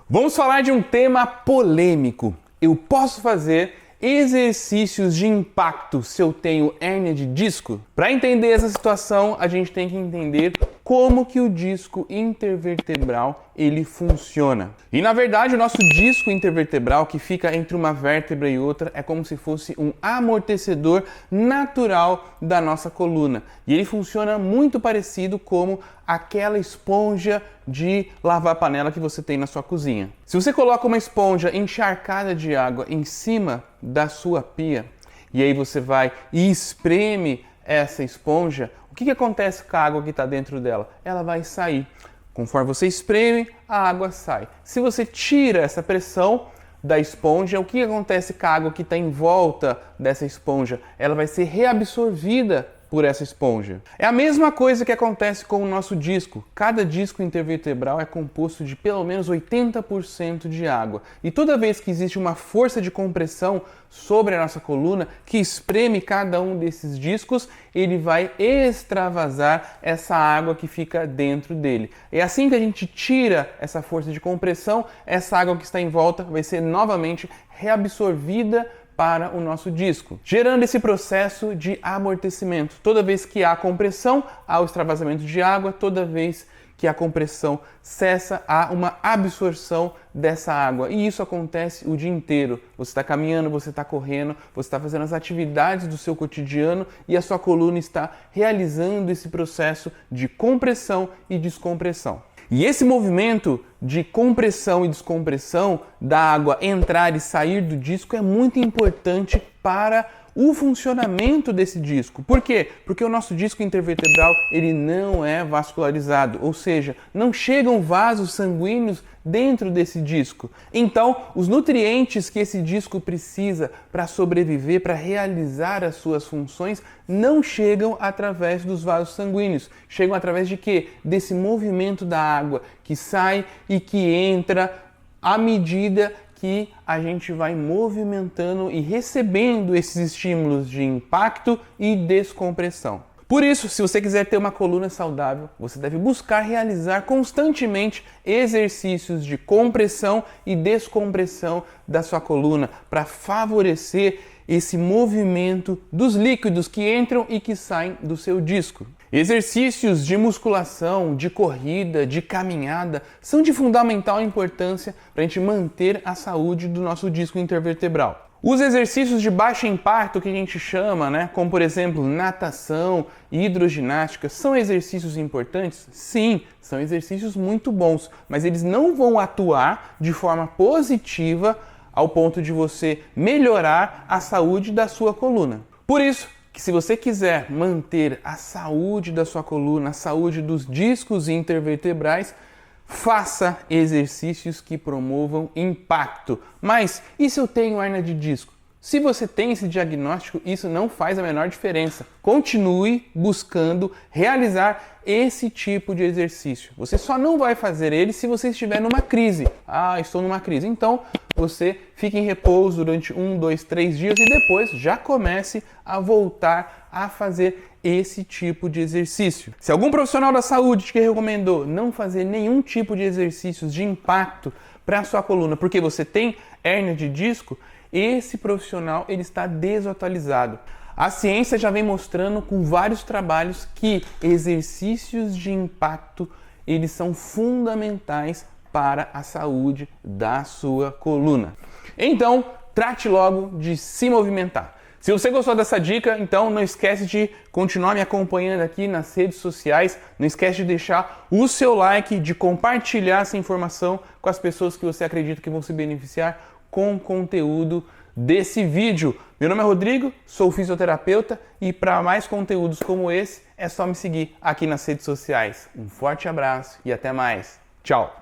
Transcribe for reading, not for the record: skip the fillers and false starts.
Vamos falar de um tema polêmico. Eu posso fazer exercícios de impacto se eu tenho hérnia de disco? Para entender essa situação, a gente tem que entender como que o disco intervertebral ele funciona. E na verdade, o nosso disco intervertebral, que fica entre uma vértebra e outra, é como se fosse um amortecedor natural da nossa coluna. E ele funciona muito parecido como aquela esponja de lavar panela que você tem na sua cozinha. Se você coloca uma esponja encharcada de água em cima da sua pia, e aí você vai e espreme essa esponja, o que acontece com a água que está dentro dela? Ela vai sair. Conforme você espreme, a água sai. Se você tira essa pressão da esponja, o que acontece com a água que está em volta dessa esponja? Ela vai ser reabsorvida por essa esponja. É a mesma coisa que acontece com o nosso disco. Cada disco intervertebral é composto de pelo menos 80% de água. E toda vez que existe uma força de compressão sobre a nossa coluna que espreme cada um desses discos, ele vai extravasar essa água que fica dentro dele. E assim que a gente tira essa força de compressão, essa água que está em volta vai ser novamente reabsorvida para o nosso disco, gerando esse processo de amortecimento. Toda vez que há compressão, há o extravasamento de água, toda vez que a compressão cessa, há uma absorção dessa água. E isso acontece o dia inteiro. Você está caminhando, você está correndo, você está fazendo as atividades do seu cotidiano e a sua coluna está realizando esse processo de compressão e descompressão. E esse movimento de compressão e descompressão da água entrar e sair do disco é muito importante para o funcionamento desse disco. Por quê? Porque o nosso disco intervertebral ele não é vascularizado, ou seja, não chegam vasos sanguíneos dentro desse disco. Então, os nutrientes que esse disco precisa para sobreviver, para realizar as suas funções, não chegam através dos vasos sanguíneos. Chegam através de quê? Desse movimento da água que sai e que entra à medida que a gente vai movimentando e recebendo esses estímulos de impacto e descompressão. Por isso, se você quiser ter uma coluna saudável, você deve buscar realizar constantemente exercícios de compressão e descompressão da sua coluna para favorecer esse movimento dos líquidos que entram e que saem do seu disco. Exercícios de musculação, de corrida, de caminhada são de fundamental importância para a gente manter a saúde do nosso disco intervertebral. Os exercícios de baixo impacto que a gente chama, como por exemplo natação e hidroginástica, são exercícios importantes? Sim, são exercícios muito bons, mas eles não vão atuar de forma positiva ao ponto de você melhorar a saúde da sua coluna. Por isso, que se você quiser manter a saúde da sua coluna, a saúde dos discos intervertebrais, faça exercícios que promovam impacto. Mas e se eu tenho hérnia de disco? Se você tem esse diagnóstico, isso não faz a menor diferença. Continue buscando realizar esse tipo de exercício. Você só não vai fazer ele se você estiver numa crise. Estou numa crise. Então, você fique em repouso durante 1, 2, 3 dias e depois já comece a voltar a fazer esse tipo de exercício. Se algum profissional da saúde te recomendou não fazer nenhum tipo de exercícios de impacto para a sua coluna porque você tem hérnia de disco, esse profissional ele está desatualizado. A ciência já vem mostrando com vários trabalhos que exercícios de impacto eles são fundamentais para a saúde da sua coluna. Então, trate logo de se movimentar. Se você gostou dessa dica, então não esquece de continuar me acompanhando aqui nas redes sociais. Não esquece de deixar o seu like, de compartilhar essa informação com as pessoas que você acredita que vão se beneficiar com o conteúdo desse vídeo. Meu nome é Rodrigo, sou fisioterapeuta e para mais conteúdos como esse é só me seguir aqui nas redes sociais. Um forte abraço e até mais. Tchau!